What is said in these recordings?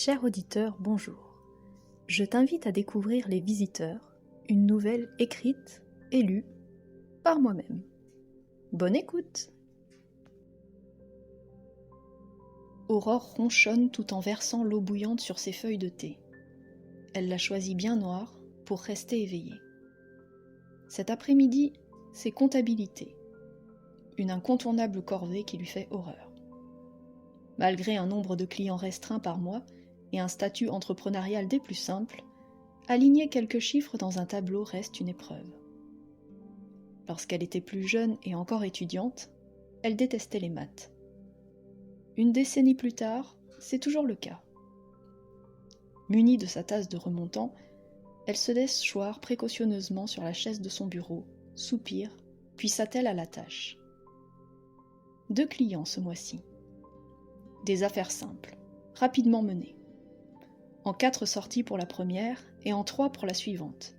Cher auditeur, bonjour. Je t'invite à découvrir Les Visiteurs, une nouvelle écrite et lue par moi-même. Bonne écoute! Aurore ronchonne tout en versant l'eau bouillante sur ses feuilles de thé. Elle l'a choisie bien noire pour rester éveillée. Cet après-midi, c'est comptabilité. Une incontournable corvée qui lui fait horreur. Malgré un nombre de clients restreint par mois et un statut entrepreneurial des plus simples, aligner quelques chiffres dans un tableau reste une épreuve. Lorsqu'elle était plus jeune et encore étudiante, elle détestait les maths. Une décennie plus tard, c'est toujours le cas. Munie de sa tasse de remontant, elle se laisse choir précautionneusement sur la chaise de son bureau, soupire, puis s'attelle à la tâche. 2 clients ce mois-ci. Des affaires simples, rapidement menées. En 4 sorties pour la première et en 3 pour la suivante.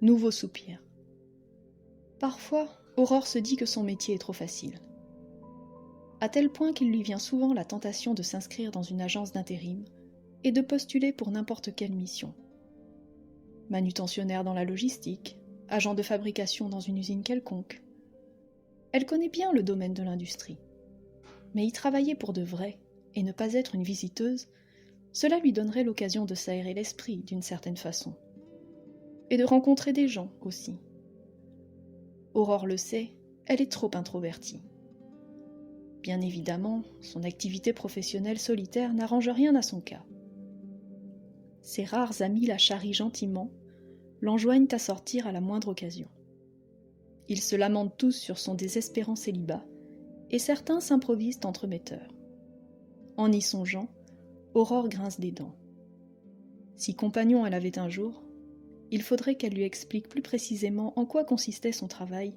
Nouveau soupir. Parfois, Aurore se dit que son métier est trop facile. À tel point qu'il lui vient souvent la tentation de s'inscrire dans une agence d'intérim et de postuler pour n'importe quelle mission. Manutentionnaire dans la logistique, agent de fabrication dans une usine quelconque. Elle connaît bien le domaine de l'industrie. Mais y travailler pour de vrai et ne pas être une visiteuse, cela lui donnerait l'occasion de s'aérer l'esprit d'une certaine façon. Et de rencontrer des gens aussi. Aurore le sait, elle est trop introvertie. Bien évidemment, son activité professionnelle solitaire n'arrange rien à son cas. Ses rares amis la charrient gentiment, l'enjoignent à sortir à la moindre occasion. Ils se lamentent tous sur son désespérant célibat, et certains s'improvisent entremetteurs. En y songeant, Aurore grince des dents. Si compagnon elle avait un jour, il faudrait qu'elle lui explique plus précisément en quoi consistait son travail,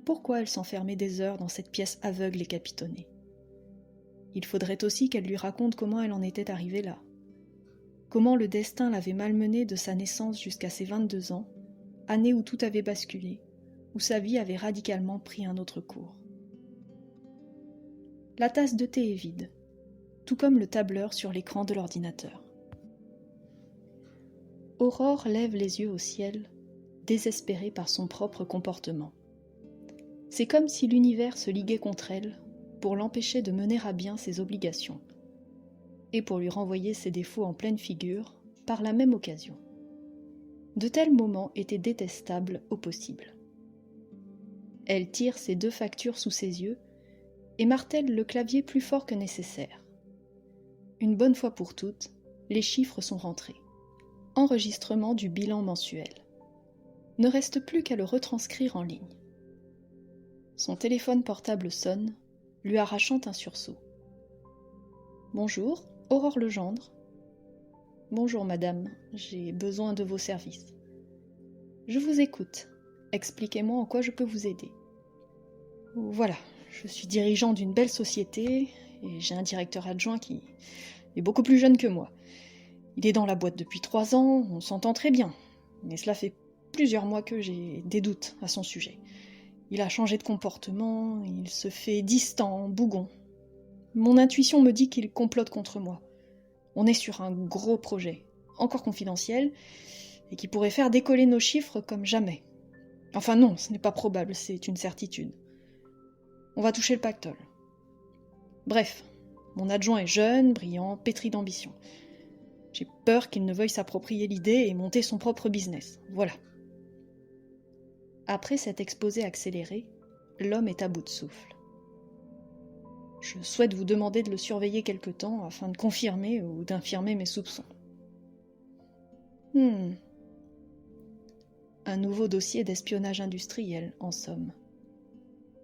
pourquoi elle s'enfermait des heures dans cette pièce aveugle et capitonnée. Il faudrait aussi qu'elle lui raconte comment elle en était arrivée là, comment le destin l'avait malmenée de sa naissance jusqu'à ses 22 ans, année où tout avait basculé, où sa vie avait radicalement pris un autre cours. La tasse de thé est vide, tout comme le tableur sur l'écran de l'ordinateur. Aurore lève les yeux au ciel, désespérée par son propre comportement. C'est comme si l'univers se liguait contre elle pour l'empêcher de mener à bien ses obligations, et pour lui renvoyer ses défauts en pleine figure par la même occasion. De tels moments étaient détestables au possible. Elle tire ses 2 factures sous ses yeux et martèle le clavier plus fort que nécessaire. Une bonne fois pour toutes, les chiffres sont rentrés. Enregistrement du bilan mensuel. Ne reste plus qu'à le retranscrire en ligne. Son téléphone portable sonne, lui arrachant un sursaut. Bonjour, Aurore Legendre. Bonjour madame, j'ai besoin de vos services. Je vous écoute. Expliquez-moi en quoi je peux vous aider. Voilà, je suis dirigeant d'une belle société et j'ai un directeur adjoint qui est beaucoup plus jeune que moi. Il est dans la boîte depuis 3 ans, on s'entend très bien, mais cela fait plusieurs mois que j'ai des doutes à son sujet. Il a changé de comportement, il se fait distant, bougon. Mon intuition me dit qu'il complote contre moi. On est sur un gros projet, encore confidentiel, et qui pourrait faire décoller nos chiffres comme jamais. Enfin non, ce n'est pas probable, c'est une certitude. On va toucher le pactole. Bref, mon adjoint est jeune, brillant, pétri d'ambition. J'ai peur qu'il ne veuille s'approprier l'idée et monter son propre business. Voilà. Après cet exposé accéléré, l'homme est à bout de souffle. Je souhaite vous demander de le surveiller quelque temps afin de confirmer ou d'infirmer mes soupçons. Un nouveau dossier d'espionnage industriel, en somme.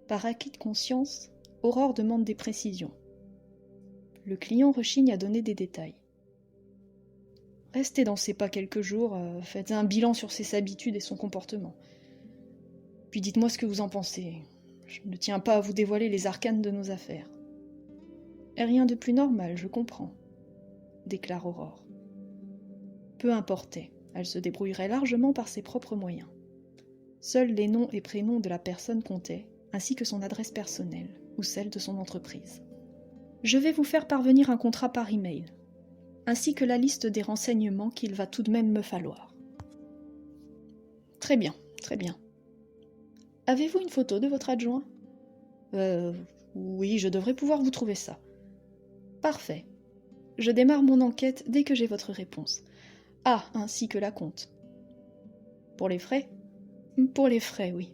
Par acquis de conscience, Aurore demande des précisions. Le client rechigne à donner des détails. Restez dans ses pas quelques jours, faites un bilan sur ses habitudes et son comportement. Puis dites-moi ce que vous en pensez. Je ne tiens pas à vous dévoiler les arcanes de nos affaires. Et rien de plus normal, je comprends, déclare Aurore. Peu importait, elle se débrouillerait largement par ses propres moyens. Seuls les noms et prénoms de la personne comptaient, ainsi que son adresse personnelle ou celle de son entreprise. Je vais vous faire parvenir un contrat par email. ainsi que la liste des renseignements qu'il va tout de même me falloir. Très bien, très bien. Avez-vous une photo de votre adjoint ? Oui, je devrais pouvoir vous trouver ça. Parfait. Je démarre mon enquête dès que j'ai votre réponse. Ah, ainsi que la compte. Pour les frais ? Pour les frais, oui.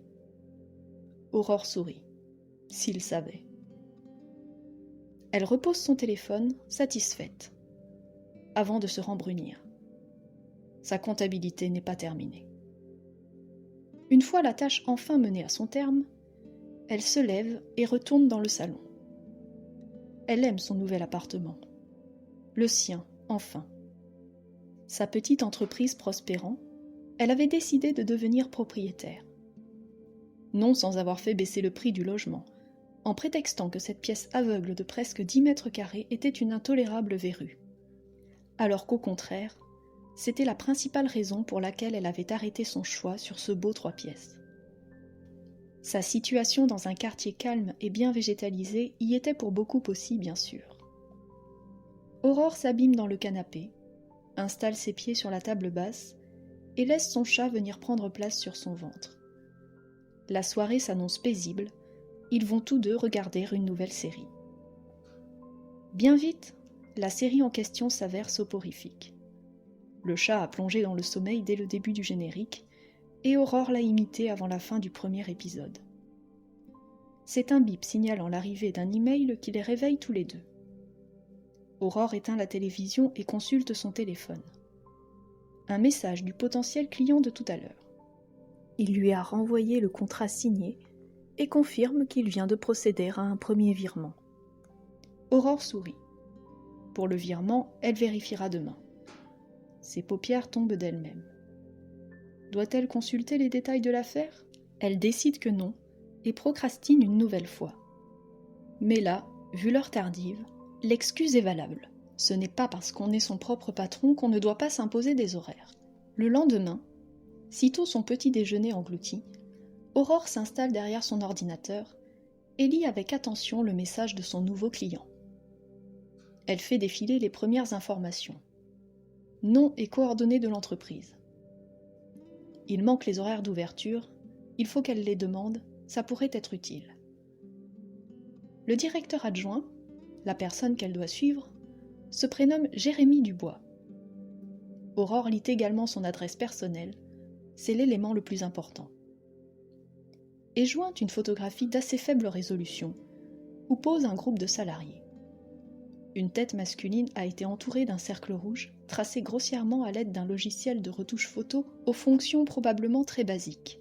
Aurore sourit. S'il savait. Elle repose son téléphone, satisfaite, avant de se rembrunir. Sa comptabilité n'est pas terminée. Une fois la tâche enfin menée à son terme, elle se lève et retourne dans le salon. Elle aime son nouvel appartement. Le sien, enfin. Sa petite entreprise prospérant, elle avait décidé de devenir propriétaire. Non sans avoir fait baisser le prix du logement, en prétextant que cette pièce aveugle de presque 10 mètres carrés était une intolérable verrue. Alors qu'au contraire, c'était la principale raison pour laquelle elle avait arrêté son choix sur ce beau 3 pièces. Sa situation dans un quartier calme et bien végétalisé y était pour beaucoup aussi, bien sûr. Aurore s'abîme dans le canapé, installe ses pieds sur la table basse et laisse son chat venir prendre place sur son ventre. La soirée s'annonce paisible, ils vont tous deux regarder une nouvelle série. Bien vite, la série en question s'avère soporifique. Le chat a plongé dans le sommeil dès le début du générique, et Aurore l'a imité avant la fin du premier épisode. C'est un bip signalant l'arrivée d'un email qui les réveille tous les deux. Aurore éteint la télévision et consulte son téléphone. Un message du potentiel client de tout à l'heure. Il lui a renvoyé le contrat signé et confirme qu'il vient de procéder à un premier virement. Aurore sourit. Pour le virement, elle vérifiera demain. Ses paupières tombent d'elles-mêmes. Doit-elle consulter les détails de l'affaire ? Elle décide que non et procrastine une nouvelle fois. Mais là, vu l'heure tardive, l'excuse est valable. Ce n'est pas parce qu'on est son propre patron qu'on ne doit pas s'imposer des horaires. Le lendemain, sitôt son petit déjeuner englouti, Aurore s'installe derrière son ordinateur et lit avec attention le message de son nouveau client. Elle fait défiler les premières informations. Nom et coordonnées de l'entreprise. Il manque les horaires d'ouverture, il faut qu'elle les demande, ça pourrait être utile. Le directeur adjoint, la personne qu'elle doit suivre, se prénomme Jérémy Dubois. Aurore lit également son adresse personnelle, c'est l'élément le plus important. Est jointe une photographie d'assez faible résolution, où pose un groupe de salariés. Une tête masculine a été entourée d'un cercle rouge, tracé grossièrement à l'aide d'un logiciel de retouche photo aux fonctions probablement très basiques.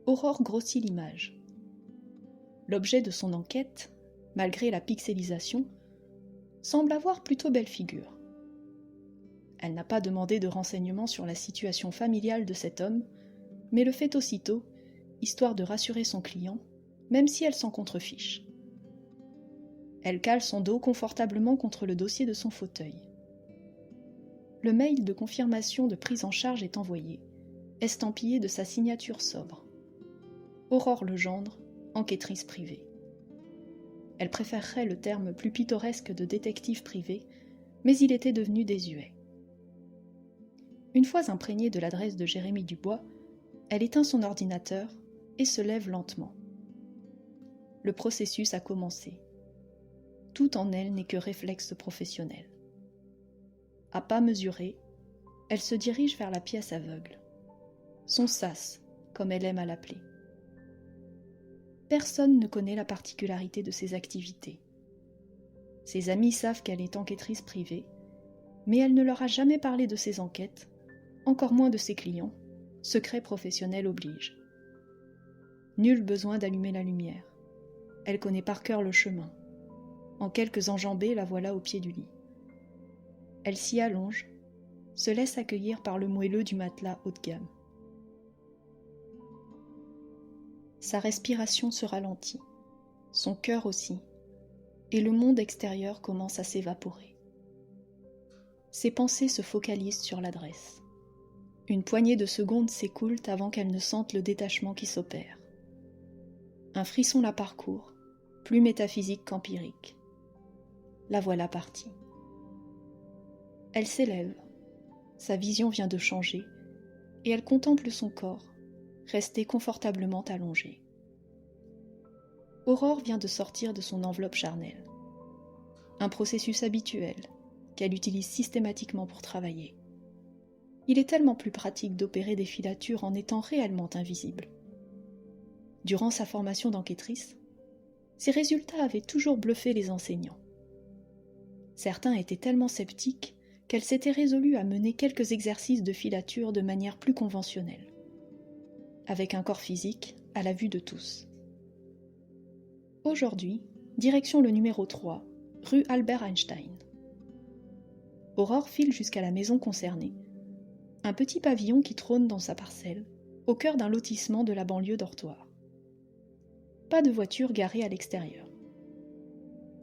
Aurore grossit l'image. L'objet de son enquête, malgré la pixelisation, semble avoir plutôt belle figure. Elle n'a pas demandé de renseignements sur la situation familiale de cet homme, mais le fait aussitôt, histoire de rassurer son client, même si elle s'en contrefiche. Elle cale son dos confortablement contre le dossier de son fauteuil. Le mail de confirmation de prise en charge est envoyé, estampillé de sa signature sobre. Aurore Legendre, enquêtrice privée. Elle préférerait le terme plus pittoresque de détective privé, mais il était devenu désuet. Une fois imprégnée de l'adresse de Jérémy Dubois, elle éteint son ordinateur et se lève lentement. Le processus a commencé. Tout en elle n'est que réflexe professionnel. À pas mesurés, elle se dirige vers la pièce aveugle. Son sas, comme elle aime à l'appeler. Personne ne connaît la particularité de ses activités. Ses amis savent qu'elle est enquêtrice privée, mais elle ne leur a jamais parlé de ses enquêtes, encore moins de ses clients, secret professionnel oblige. Nul besoin d'allumer la lumière. Elle connaît par cœur le chemin. En quelques enjambées, la voilà au pied du lit. Elle s'y allonge, se laisse accueillir par le moelleux du matelas haut de gamme. Sa respiration se ralentit, son cœur aussi, et le monde extérieur commence à s'évaporer. Ses pensées se focalisent sur l'adresse. Une poignée de secondes s'écoulent avant qu'elle ne sente le détachement qui s'opère. Un frisson la parcourt, plus métaphysique qu'empirique. La voilà partie. Elle s'élève. Sa vision vient de changer, et elle contemple son corps, resté confortablement allongé. Aurore vient de sortir de son enveloppe charnelle. Un processus habituel qu'elle utilise systématiquement pour travailler. Il est tellement plus pratique d'opérer des filatures en étant réellement invisible. Durant sa formation d'enquêtrice, ses résultats avaient toujours bluffé les enseignants. Certains étaient tellement sceptiques qu'elle s'était résolue à mener quelques exercices de filature de manière plus conventionnelle, avec un corps physique à la vue de tous. Aujourd'hui, direction le numéro 3, rue Albert Einstein. Aurore file jusqu'à la maison concernée, un petit pavillon qui trône dans sa parcelle, au cœur d'un lotissement de la banlieue d'Ortoire. Pas de voiture garée à l'extérieur.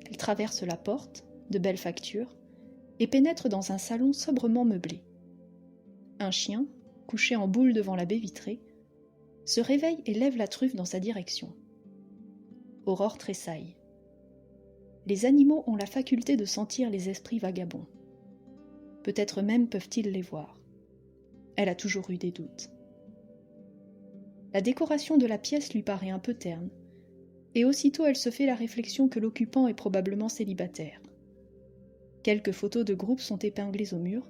Elle traverse la porte, de belle facture, et pénètre dans un salon sobrement meublé. Un chien, couché en boule devant la baie vitrée, se réveille et lève la truffe dans sa direction. Aurore tressaille. Les animaux ont la faculté de sentir les esprits vagabonds. Peut-être même peuvent-ils les voir. Elle a toujours eu des doutes. La décoration de la pièce lui paraît un peu terne, et aussitôt elle se fait la réflexion que l'occupant est probablement célibataire. Quelques photos de groupe sont épinglées au mur.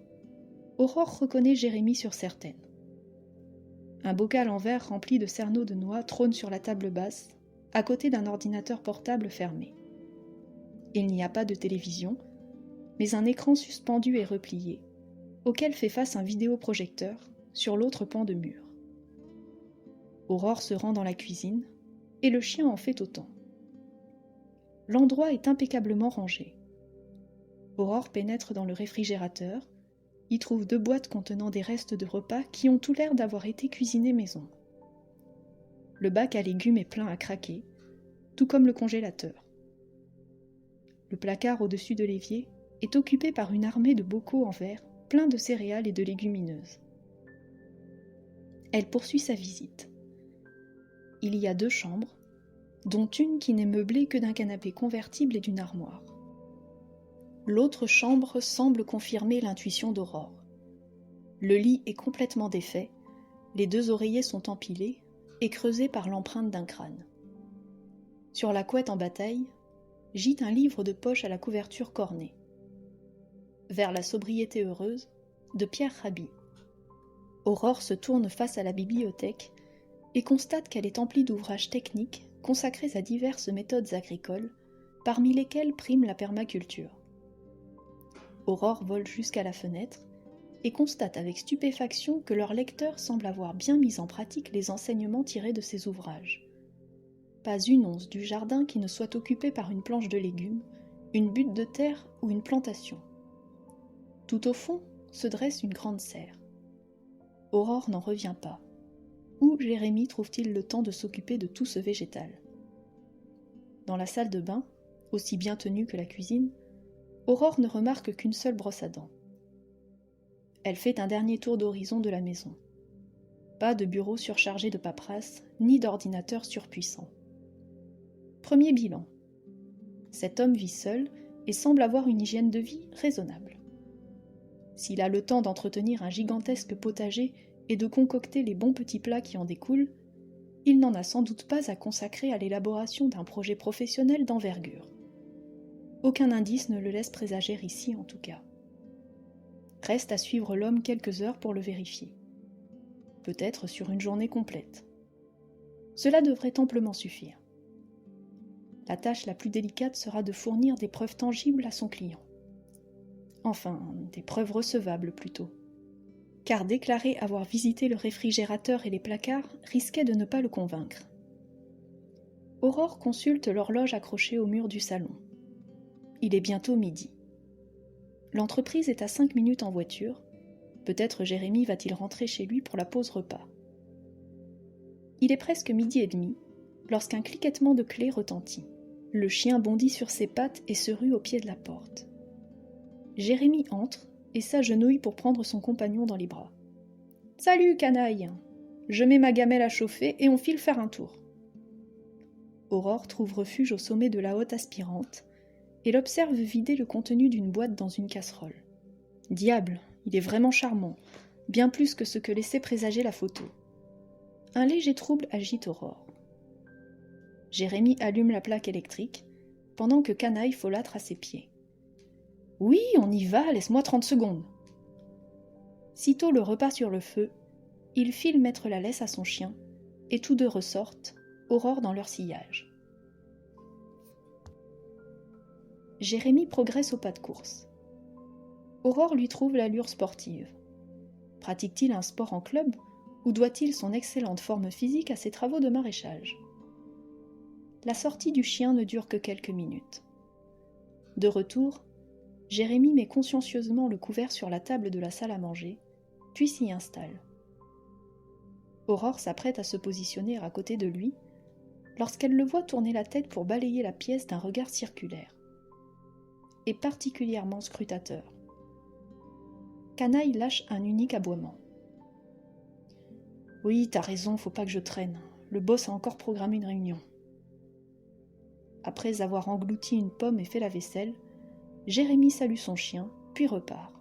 Aurore reconnaît Jérémie sur certaines. Un bocal en verre rempli de cerneaux de noix trône sur la table basse, à côté d'un ordinateur portable fermé. Il n'y a pas de télévision, mais un écran suspendu et replié, auquel fait face un vidéoprojecteur sur l'autre pan de mur. Aurore se rend dans la cuisine, et le chien en fait autant. L'endroit est impeccablement rangé. Aurore pénètre dans le réfrigérateur, y trouve 2 boîtes contenant des restes de repas qui ont tout l'air d'avoir été cuisinés maison. Le bac à légumes est plein à craquer, tout comme le congélateur. Le placard au-dessus de l'évier est occupé par une armée de bocaux en verre pleins de céréales et de légumineuses. Elle poursuit sa visite. Il y a 2 chambres, dont une qui n'est meublée que d'un canapé convertible et d'une armoire. L'autre chambre semble confirmer l'intuition d'Aurore. Le lit est complètement défait, les 2 oreillers sont empilés et creusés par l'empreinte d'un crâne. Sur la couette en bataille, gît un livre de poche à la couverture cornée. Vers la sobriété heureuse, de Pierre Rabhi. Aurore se tourne face à la bibliothèque et constate qu'elle est emplie d'ouvrages techniques consacrés à diverses méthodes agricoles, parmi lesquelles prime la permaculture. Aurore vole jusqu'à la fenêtre et constate avec stupéfaction que leur lecteur semble avoir bien mis en pratique les enseignements tirés de ces ouvrages. Pas une once du jardin qui ne soit occupée par une planche de légumes, une butte de terre ou une plantation. Tout au fond se dresse une grande serre. Aurore n'en revient pas. Où Jérémie trouve-t-il le temps de s'occuper de tout ce végétal ? Dans la salle de bain, aussi bien tenue que la cuisine, Aurore ne remarque qu'une seule brosse à dents. Elle fait un dernier tour d'horizon de la maison. Pas de bureau surchargé de paperasse, ni d'ordinateur surpuissant. Premier bilan. Cet homme vit seul et semble avoir une hygiène de vie raisonnable. S'il a le temps d'entretenir un gigantesque potager et de concocter les bons petits plats qui en découlent, il n'en a sans doute pas à consacrer à l'élaboration d'un projet professionnel d'envergure. Aucun indice ne le laisse présager ici en tout cas. Reste à suivre l'homme quelques heures pour le vérifier. Peut-être sur une journée complète. Cela devrait amplement suffire. La tâche la plus délicate sera de fournir des preuves tangibles à son client. Enfin, des preuves recevables plutôt. Car déclarer avoir visité le réfrigérateur et les placards risquait de ne pas le convaincre. Aurore consulte l'horloge accrochée au mur du salon. Il est bientôt midi. L'entreprise est à 5 minutes en voiture. Peut-être Jérémie va-t-il rentrer chez lui pour la pause repas. Il est presque 12h30 lorsqu'un cliquetement de clé retentit. Le chien bondit sur ses pattes et se rue au pied de la porte. Jérémie entre et s'agenouille pour prendre son compagnon dans les bras. « Salut, canaille ! Je mets ma gamelle à chauffer et on file faire un tour. » Aurore trouve refuge au sommet de la hotte aspirante et l'observe vider le contenu d'une boîte dans une casserole. Diable, il est vraiment charmant, bien plus que ce que laissait présager la photo. Un léger trouble agite Aurore. Jérémie allume la plaque électrique, pendant que Canaille folâtre à ses pieds. « Oui, on y va, laisse-moi 30 secondes. » Sitôt le repas sur le feu, il file mettre la laisse à son chien, et tous deux ressortent, Aurore dans leur sillage. Jérémie progresse au pas de course. Aurore lui trouve l'allure sportive. Pratique-t-il un sport en club ou doit-il son excellente forme physique à ses travaux de maraîchage ? La sortie du chien ne dure que quelques minutes. De retour, Jérémie met consciencieusement le couvert sur la table de la salle à manger, puis s'y installe. Aurore s'apprête à se positionner à côté de lui, lorsqu'elle le voit tourner la tête pour balayer la pièce d'un regard circulaire, et particulièrement scrutateur. Canaille lâche un unique aboiement. « Oui, t'as raison, faut pas que je traîne. Le boss a encore programmé une réunion. » Après avoir englouti une pomme et fait la vaisselle, Jérémie salue son chien, puis repart.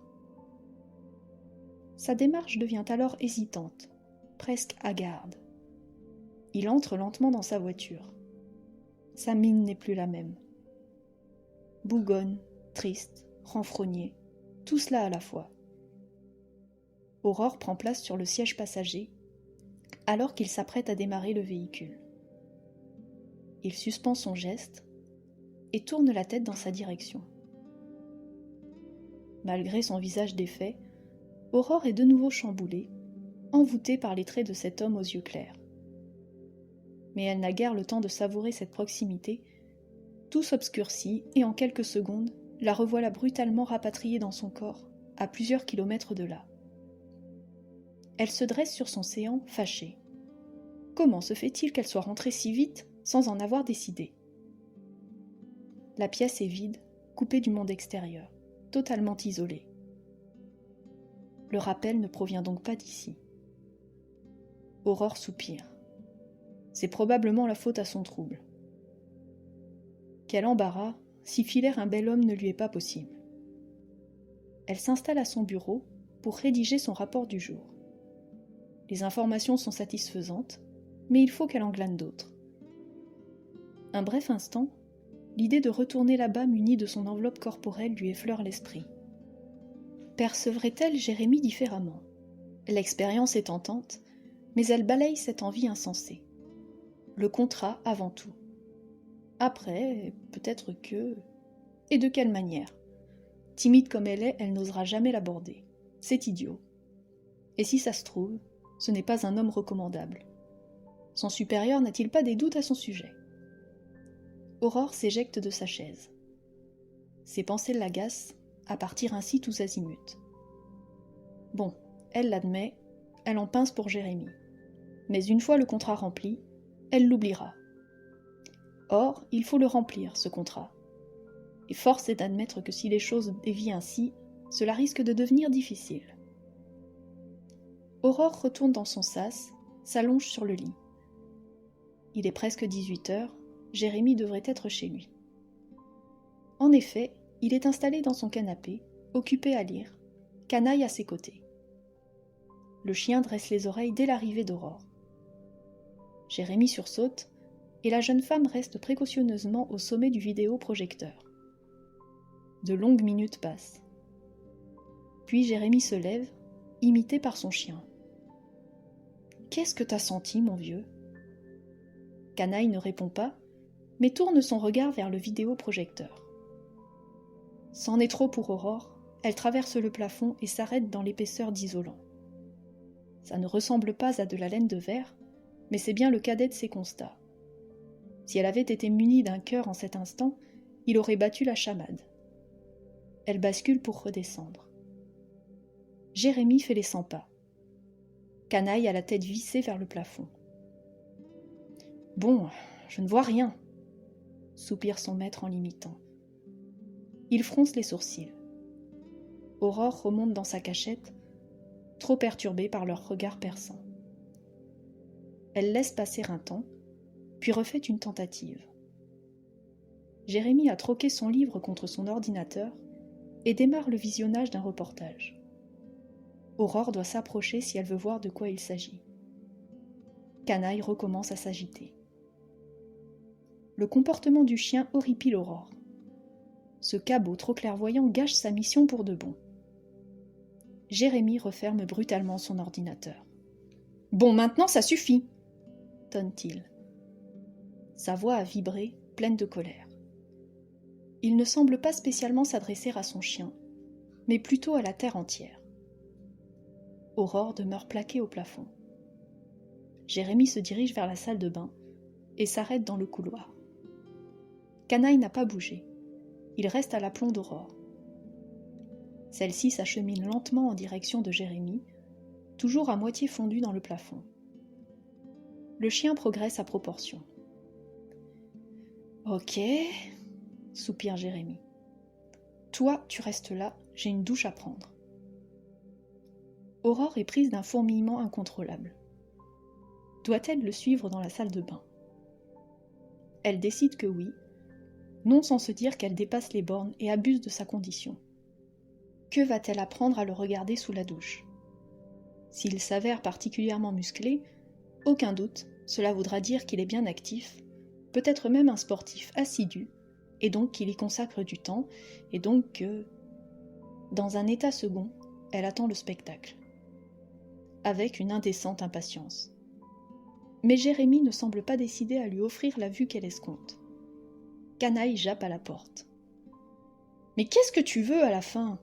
Sa démarche devient alors hésitante, presque hagarde. Il entre lentement dans sa voiture. Sa mine n'est plus la même. Bougonne, triste, renfrogné, tout cela à la fois. Aurore prend place sur le siège passager, alors qu'il s'apprête à démarrer le véhicule. Il suspend son geste et tourne la tête dans sa direction. Malgré son visage défait, Aurore est de nouveau chamboulée, envoûtée par les traits de cet homme aux yeux clairs. Mais elle n'a guère le temps de savourer cette proximité. Tout s'obscurcit et en quelques secondes, la revoilà brutalement rapatriée dans son corps, à plusieurs kilomètres de là. Elle se dresse sur son séant, fâchée. Comment se fait-il qu'elle soit rentrée si vite sans en avoir décidé ? La pièce est vide, coupée du monde extérieur, totalement isolée. Le rappel ne provient donc pas d'ici. Aurore soupire. C'est probablement la faute à son trouble. Quel embarras, si filaire un bel homme ne lui est pas possible. Elle s'installe à son bureau pour rédiger son rapport du jour. Les informations sont satisfaisantes, mais il faut qu'elle en glane d'autres. Un bref instant, l'idée de retourner là-bas munie de son enveloppe corporelle lui effleure l'esprit. Percevrait-elle Jérémie différemment ? L'expérience est tentante, mais elle balaye cette envie insensée. Le contrat avant tout. Après, peut-être que... Et de quelle manière ? Timide comme elle est, elle n'osera jamais l'aborder. C'est idiot. Et si ça se trouve, ce n'est pas un homme recommandable. Son supérieur n'a-t-il pas des doutes à son sujet ? Aurore s'éjecte de sa chaise. Ses pensées l'agacent, à partir ainsi tous azimuts. Bon, elle l'admet, elle en pince pour Jérémie. Mais une fois le contrat rempli, elle l'oubliera. Or, il faut le remplir, ce contrat. Et force est d'admettre que si les choses dévient ainsi, cela risque de devenir difficile. Aurore retourne dans son sas, s'allonge sur le lit. Il est presque 18h, Jérémie devrait être chez lui. En effet, il est installé dans son canapé, occupé à lire, Canaille à ses côtés. Le chien dresse les oreilles dès l'arrivée d'Aurore. Jérémie sursaute, et la jeune femme reste précautionneusement au sommet du vidéoprojecteur. De longues minutes passent. Puis Jérémie se lève, imité par son chien. « Qu'est-ce que t'as senti, mon vieux ?» Canaille ne répond pas, mais tourne son regard vers le vidéoprojecteur. C'en est trop pour Aurore, elle traverse le plafond et s'arrête dans l'épaisseur d'isolant. Ça ne ressemble pas à de la laine de verre, mais c'est bien le cadet de ses constats. Si elle avait été munie d'un cœur en cet instant, il aurait battu la chamade. Elle bascule pour redescendre. Jérémie fait les 100 pas. Canaille a la tête vissée vers le plafond. « Bon, je ne vois rien », soupire son maître en l'imitant. Il fronce les sourcils. Aurore remonte dans sa cachette, trop perturbée par leur regard perçant. Elle laisse passer un temps, puis refait une tentative. Jérémie a troqué son livre contre son ordinateur et démarre le visionnage d'un reportage. Aurore doit s'approcher si elle veut voir de quoi il s'agit. Canaille recommence à s'agiter. Le comportement du chien horripile Aurore. Ce cabot trop clairvoyant gâche sa mission pour de bon. Jérémie referme brutalement son ordinateur. « Bon, maintenant ça suffit !» tonne-t-il. Sa voix a vibré, pleine de colère. Il ne semble pas spécialement s'adresser à son chien, mais plutôt à la terre entière. Aurore demeure plaquée au plafond. Jérémie se dirige vers la salle de bain et s'arrête dans le couloir. Canaille n'a pas bougé. Il reste à l'aplomb d'Aurore. Celle-ci s'achemine lentement en direction de Jérémie, toujours à moitié fondue dans le plafond. Le chien progresse à proportion. « Ok, » soupire Jérémie. « Toi, tu restes là, j'ai une douche à prendre. » Aurore est prise d'un fourmillement incontrôlable. Doit-elle le suivre dans la salle de bain? Elle décide que oui, non sans se dire qu'elle dépasse les bornes et abuse de sa condition. Que va-t-elle apprendre à le regarder sous la douche? S'il s'avère particulièrement musclé, aucun doute, cela voudra dire qu'il est bien actif, peut-être même un sportif assidu, et donc qu'il y consacre du temps, et donc que... Dans un état second, elle attend le spectacle. Avec une indécente impatience. Mais Jérémie ne semble pas décidé à lui offrir la vue qu'elle escompte. Canaille jappe à la porte. « Mais qu'est-ce que tu veux à la fin ?»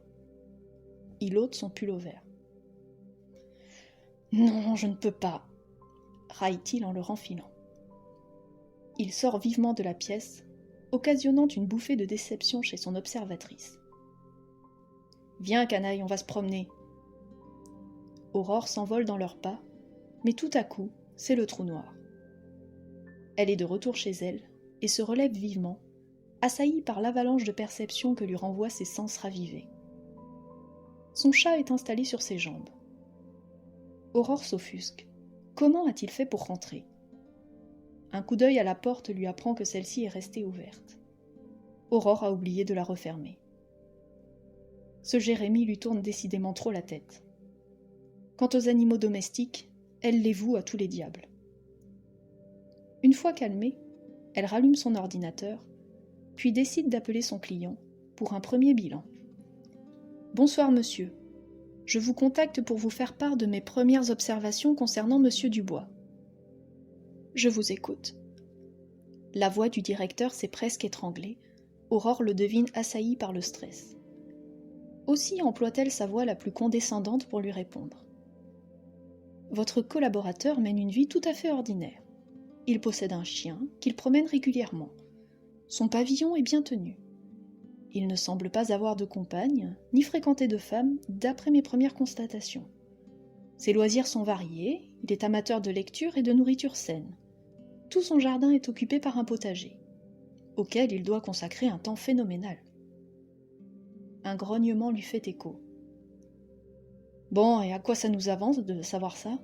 Il ôte son pull vert. « Non, je ne peux pas !» raille-t-il en le renfilant. Il sort vivement de la pièce, occasionnant une bouffée de déception chez son observatrice. « Viens, Canaille, on va se promener !» Aurore s'envole dans leurs pas, mais tout à coup, c'est le trou noir. Elle est de retour chez elle et se relève vivement, assaillie par l'avalanche de perceptions que lui renvoient ses sens ravivés. Son chat est installé sur ses jambes. Aurore s'offusque. Comment a-t-il fait pour rentrer? Un coup d'œil à la porte lui apprend que celle-ci est restée ouverte. Aurore a oublié de la refermer. Ce Jérémie lui tourne décidément trop la tête. Quant aux animaux domestiques, elle les voue à tous les diables. Une fois calmée, elle rallume son ordinateur, puis décide d'appeler son client pour un premier bilan. « Bonsoir monsieur, je vous contacte pour vous faire part de mes premières observations concernant monsieur Dubois. » « Je vous écoute. » La voix du directeur s'est presque étranglée. Aurore le devine assaillie par le stress. Aussi emploie-t-elle sa voix la plus condescendante pour lui répondre. « Votre collaborateur mène une vie tout à fait ordinaire. Il possède un chien qu'il promène régulièrement. Son pavillon est bien tenu. Il ne semble pas avoir de compagne, ni fréquenter de femmes, d'après mes premières constatations. Ses loisirs sont variés, il est amateur de lecture et de nourriture saine. Tout son jardin est occupé par un potager, auquel il doit consacrer un temps phénoménal. » Un grognement lui fait écho. « Bon, et à quoi ça nous avance de savoir ça ?»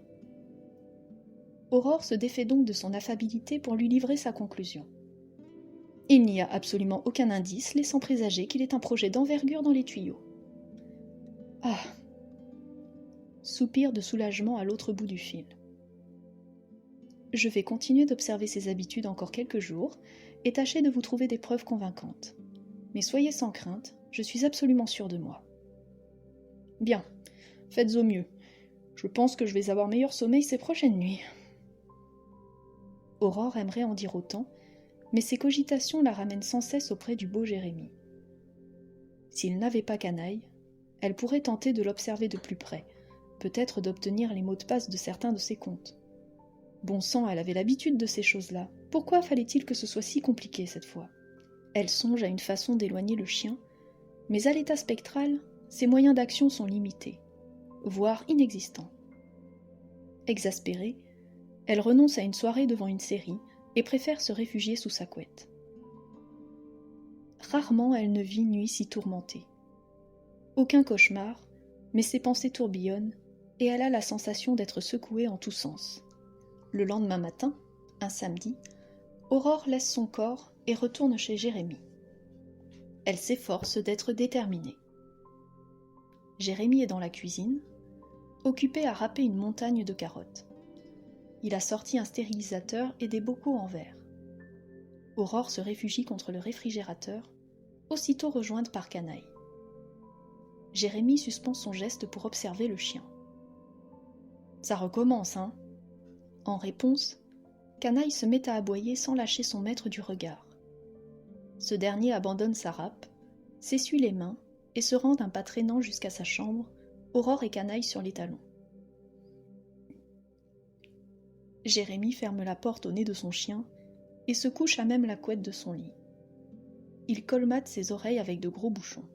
Aurore se défait donc de son affabilité pour lui livrer sa conclusion. Il n'y a absolument aucun indice laissant présager qu'il est un projet d'envergure dans les tuyaux. « Ah !» Soupir de soulagement à l'autre bout du fil. Je vais continuer d'observer ses habitudes encore quelques jours et tâcher de vous trouver des preuves convaincantes. Mais soyez sans crainte, je suis absolument sûre de moi. Bien, faites au mieux. Je pense que je vais avoir meilleur sommeil ces prochaines nuits. Aurore aimerait en dire autant, mais ses cogitations la ramènent sans cesse auprès du beau Jérémie. S'il n'avait pas Canaille, elle pourrait tenter de l'observer de plus près, peut-être d'obtenir les mots de passe de certains de ses comptes. Bon sang, elle avait l'habitude de ces choses-là. Pourquoi fallait-il que ce soit si compliqué cette fois? Elle songe à une façon d'éloigner le chien, mais à l'état spectral, ses moyens d'action sont limités, voire inexistants. Exaspérée, elle renonce à une soirée devant une série et préfère se réfugier sous sa couette. Rarement elle ne vit nuit si tourmentée. Aucun cauchemar, mais ses pensées tourbillonnent et elle a la sensation d'être secouée en tous sens. Le lendemain matin, un samedi, Aurore laisse son corps et retourne chez Jérémie. Elle s'efforce d'être déterminée. Jérémie est dans la cuisine, occupé à râper une montagne de carottes. Il a sorti un stérilisateur et des bocaux en verre. Aurore se réfugie contre le réfrigérateur, aussitôt rejointe par Canaille. Jérémie suspend son geste pour observer le chien. « Ça recommence, hein ?» En réponse, Canaille se met à aboyer sans lâcher son maître du regard. Ce dernier abandonne sa râpe, s'essuie les mains et se rend d'un pas traînant jusqu'à sa chambre, Aurore et Canaille sur les talons. Jérémie ferme la porte au nez de son chien et se couche à même la couette de son lit. Il colmate ses oreilles avec de gros bouchons.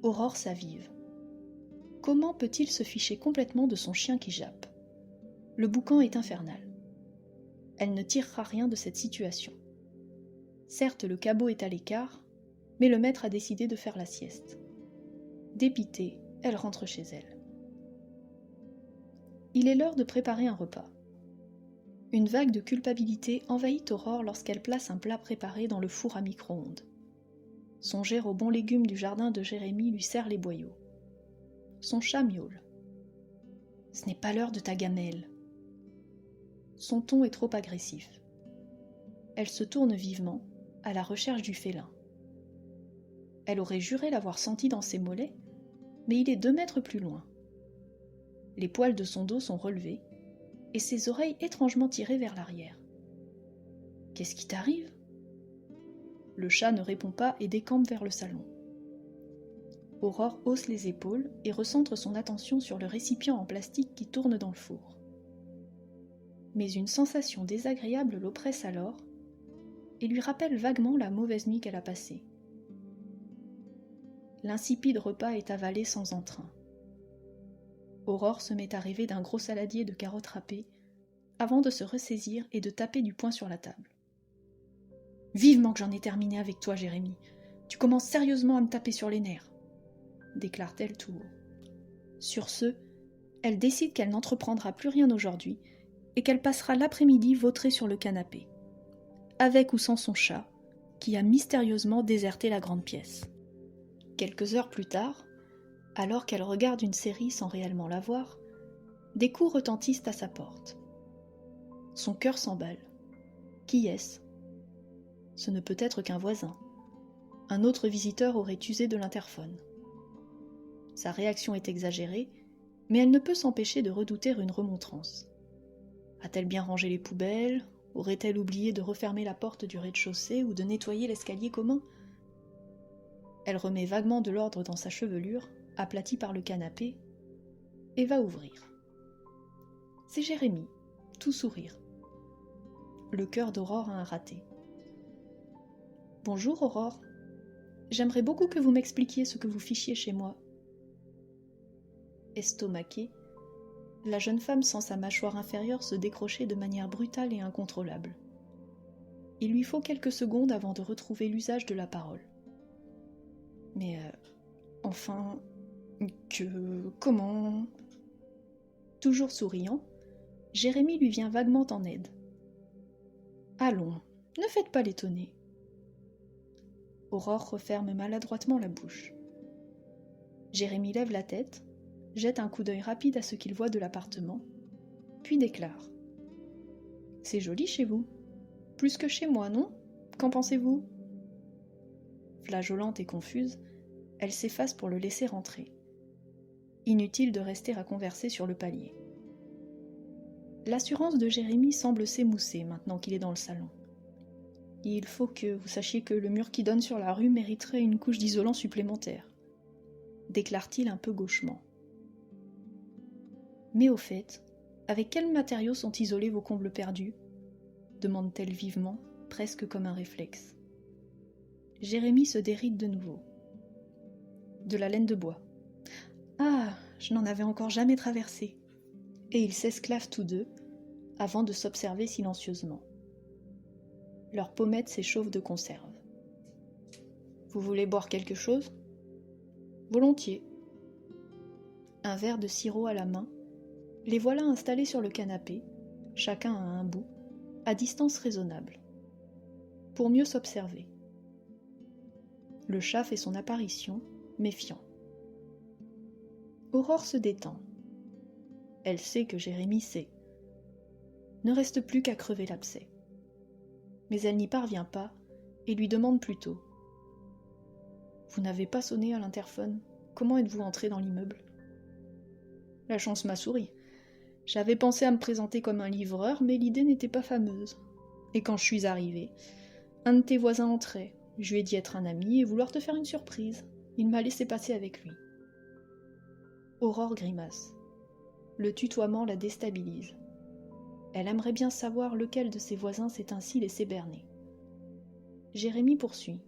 Aurore s'avive. Comment peut-il se ficher complètement de son chien qui jappe ? Le boucan est infernal. Elle ne tirera rien de cette situation. Certes, le cabot est à l'écart, mais le maître a décidé de faire la sieste. Dépitée, elle rentre chez elle. Il est l'heure de préparer un repas. Une vague de culpabilité envahit Aurore lorsqu'elle place un plat préparé dans le four à micro-ondes. Songer aux bons légumes du jardin de Jérémie lui serre les boyaux. Son chat miaule. « Ce n'est pas l'heure de ta gamelle. » Son ton est trop agressif. Elle se tourne vivement, à la recherche du félin. Elle aurait juré l'avoir senti dans ses mollets, mais il est 2 mètres plus loin. Les poils de son dos sont relevés, et ses oreilles étrangement tirées vers l'arrière. « Qu'est-ce qui t'arrive ?» Le chat ne répond pas et décampe vers le salon. Aurore hausse les épaules et recentre son attention sur le récipient en plastique qui tourne dans le four. Mais une sensation désagréable l'oppresse alors et lui rappelle vaguement la mauvaise nuit qu'elle a passée. L'insipide repas est avalé sans entrain. Aurore se met à rêver d'un gros saladier de carottes râpées avant de se ressaisir et de taper du poing sur la table. « Vivement que j'en ai terminé avec toi, Jérémie. Tu commences sérieusement à me taper sur les nerfs, » déclare-t-elle tout haut. Sur ce, elle décide qu'elle n'entreprendra plus rien aujourd'hui et qu'elle passera l'après-midi vautrée sur le canapé, avec ou sans son chat, qui a mystérieusement déserté la grande pièce. Quelques heures plus tard, alors qu'elle regarde une série sans réellement la voir, des coups retentissent à sa porte. Son cœur s'emballe. Qui est-ce ? Ce ne peut être qu'un voisin. Un autre visiteur aurait usé de l'interphone. Sa réaction est exagérée, mais elle ne peut s'empêcher de redouter une remontrance. A-t-elle bien rangé les poubelles ? Aurait-elle oublié de refermer la porte du rez-de-chaussée ou de nettoyer l'escalier commun ? Elle remet vaguement de l'ordre dans sa chevelure, aplatie par le canapé, et va ouvrir. C'est Jérémie, tout sourire. Le cœur d'Aurore a un raté. « Bonjour Aurore, j'aimerais beaucoup que vous m'expliquiez ce que vous fichiez chez moi. » Estomaquée, la jeune femme sent sa mâchoire inférieure se décrocher de manière brutale et incontrôlable. Il lui faut quelques secondes avant de retrouver l'usage de la parole. Mais enfin, comment... Toujours souriant, Jérémie lui vient vaguement en aide. Allons, ne faites pas l'étonner. Aurore referme maladroitement la bouche. Jérémie lève la tête, jette un coup d'œil rapide à ce qu'il voit de l'appartement, puis déclare. « C'est joli chez vous. Plus que chez moi, non ? Qu'en pensez-vous » Flageolante et confuse, elle s'efface pour le laisser rentrer. Inutile de rester à converser sur le palier. L'assurance de Jérémie semble s'émousser maintenant qu'il est dans le salon. Il faut que vous sachiez que le mur qui donne sur la rue mériterait une couche d'isolant supplémentaire, déclare-t-il un peu gauchement. Mais au fait, avec quels matériaux sont isolés vos combles perdus ? Demande-t-elle vivement, presque comme un réflexe. Jérémie se déride de nouveau. De la laine de bois. Ah, je n'en avais encore jamais traversé. Et ils s'esclavent tous deux, avant de s'observer silencieusement. Leurs pommettes s'échauffent de conserve. Vous voulez boire quelque chose ? Volontiers. Un verre de sirop à la main, les voilà installés sur le canapé, chacun à un bout, à distance raisonnable, pour mieux s'observer. Le chat fait son apparition, méfiant. Aurore se détend. Elle sait que Jérémie sait. Ne reste plus qu'à crever l'abcès. Mais elle n'y parvient pas et lui demande plutôt. « Vous n'avez pas sonné à l'interphone. Comment êtes-vous entré dans l'immeuble ?» La chance m'a souri. J'avais pensé à me présenter comme un livreur, mais l'idée n'était pas fameuse. Et quand je suis arrivée, un de tes voisins entrait. Je lui ai dit être un ami et vouloir te faire une surprise. Il m'a laissé passer avec lui. Aurore grimace. Le tutoiement la déstabilise. Elle aimerait bien savoir lequel de ses voisins s'est ainsi laissé berner. Jérémie poursuit.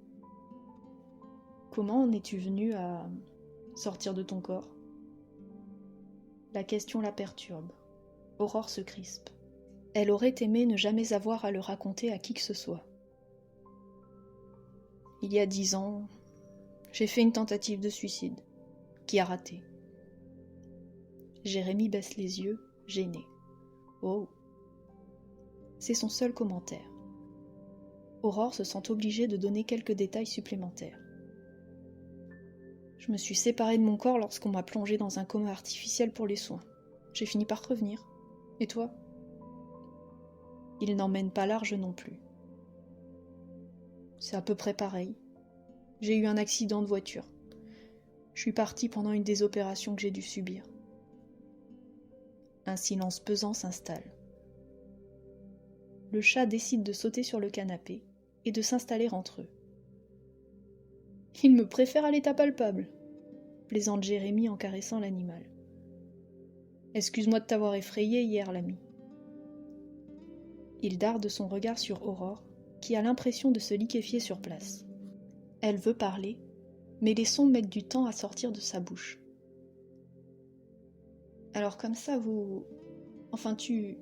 Comment en es-tu venu à sortir de ton corps ? La question la perturbe. Aurore se crispe. Elle aurait aimé ne jamais avoir à le raconter à qui que ce soit. Il y a 10 ans, j'ai fait une tentative de suicide, qui a raté. Jérémie baisse les yeux, gêné. Oh. C'est son seul commentaire. Aurore se sent obligée de donner quelques détails supplémentaires. Je me suis séparée de mon corps lorsqu'on m'a plongée dans un coma artificiel pour les soins. J'ai fini par revenir. Et toi ? Il n'en mène pas large non plus. C'est à peu près pareil. J'ai eu un accident de voiture. Je suis partie pendant une des opérations que j'ai dû subir. Un silence pesant s'installe. Le chat décide de sauter sur le canapé et de s'installer entre eux. Il me préfère à l'état palpable, plaisante Jérémie en caressant l'animal. Excuse-moi de t'avoir effrayé hier, l'ami. Il darde son regard sur Aurore, qui a l'impression de se liquéfier sur place. Elle veut parler, mais les sons mettent du temps à sortir de sa bouche. Alors comme ça, tu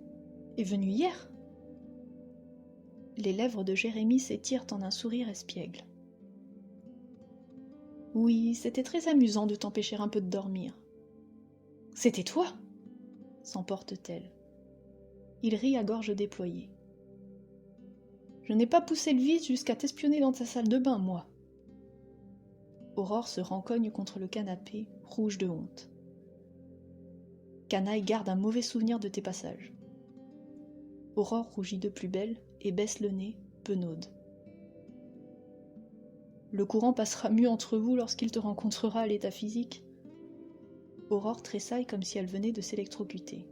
es venu hier ? Les lèvres de Jérémie s'étirent en un sourire espiègle. Oui, c'était très amusant de t'empêcher un peu de dormir. C'était toi ? S'emporte-t-elle. Il rit à gorge déployée. Je n'ai pas poussé le vice jusqu'à t'espionner dans ta salle de bain, moi. Aurore se rencogne contre le canapé, rouge de honte. Canaille garde un mauvais souvenir de tes passages. Aurore rougit de plus belle et baisse le nez, penaude. Le courant passera mieux entre vous lorsqu'il te rencontrera à l'état physique. Aurore tressaille comme si elle venait de s'électrocuter.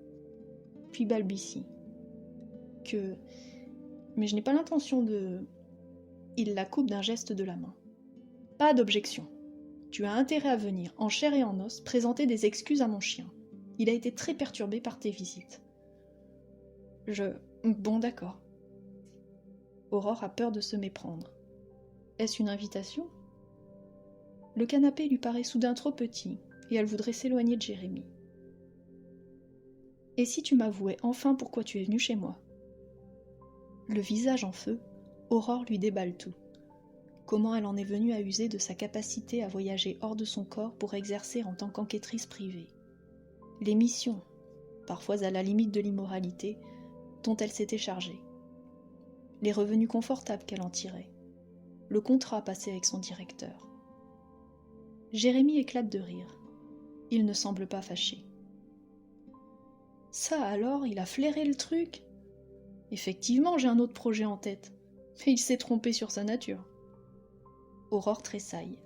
Puis balbutie. Mais je n'ai pas l'intention de... Il la coupe d'un geste de la main. Pas d'objection. Tu as intérêt à venir, en chair et en os, présenter des excuses à mon chien. Il a été très perturbé par tes visites. Bon, d'accord. Aurore a peur de se méprendre. Est-ce une invitation ? Le canapé lui paraît soudain trop petit, et elle voudrait s'éloigner de Jérémie. Et si tu m'avouais enfin pourquoi tu es venu chez moi ? Le visage en feu, Aurore lui déballe tout. Comment elle en est venue à user de sa capacité à voyager hors de son corps pour exercer en tant qu'enquêtrice privée. Les missions, parfois à la limite de l'immoralité, dont elle s'était chargée. Les revenus confortables qu'elle en tirait. Le contrat passé avec son directeur. Jérémie éclate de rire. Il ne semble pas fâché. Ça alors, il a flairé le truc ? Effectivement, j'ai un autre projet en tête, mais il s'est trompé sur sa nature. Aurore tressaille.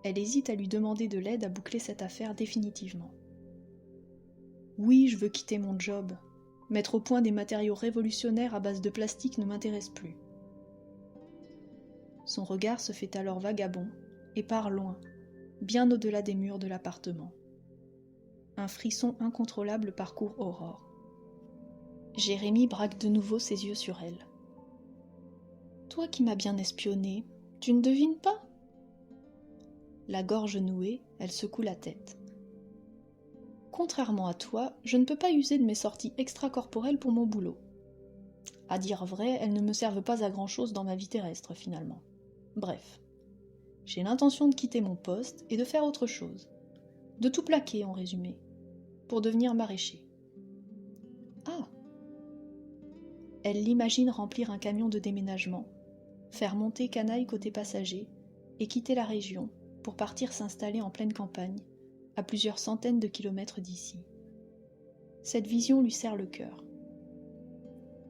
Elle hésite à lui demander de l'aide à boucler cette affaire définitivement. Oui, je veux quitter mon job. Mettre au point des matériaux révolutionnaires à base de plastique ne m'intéresse plus. Son regard se fait alors vagabond et part loin, bien au-delà des murs de l'appartement. Un frisson incontrôlable parcourt Aurore. Jérémie braque de nouveau ses yeux sur elle. Toi qui m'as bien espionnée, tu ne devines pas ? La gorge nouée, elle secoue la tête. Contrairement à toi, je ne peux pas user de mes sorties extracorporelles pour mon boulot. À dire vrai, elles ne me servent pas à grand-chose dans ma vie terrestre, finalement. Bref, j'ai l'intention de quitter mon poste et de faire autre chose. De tout plaquer, en résumé, pour devenir maraîcher. Ah ! Elle l'imagine remplir un camion de déménagement, faire monter Canaille côté passager et quitter la région pour partir s'installer en pleine campagne, à plusieurs centaines de kilomètres d'ici. Cette vision lui serre le cœur.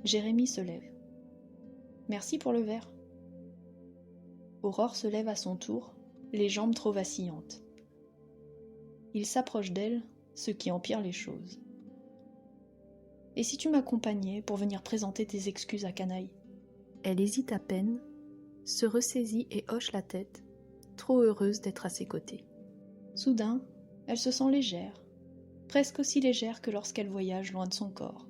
Jérémie se lève. « Merci pour le verre. » Aurore se lève à son tour, les jambes trop vacillantes. Il s'approche d'elle, ce qui empire les choses. « Et si tu m'accompagnais pour venir présenter tes excuses à Canaille ?» Elle hésite à peine, se ressaisit et hoche la tête, trop heureuse d'être à ses côtés. Soudain, elle se sent légère, presque aussi légère que lorsqu'elle voyage loin de son corps.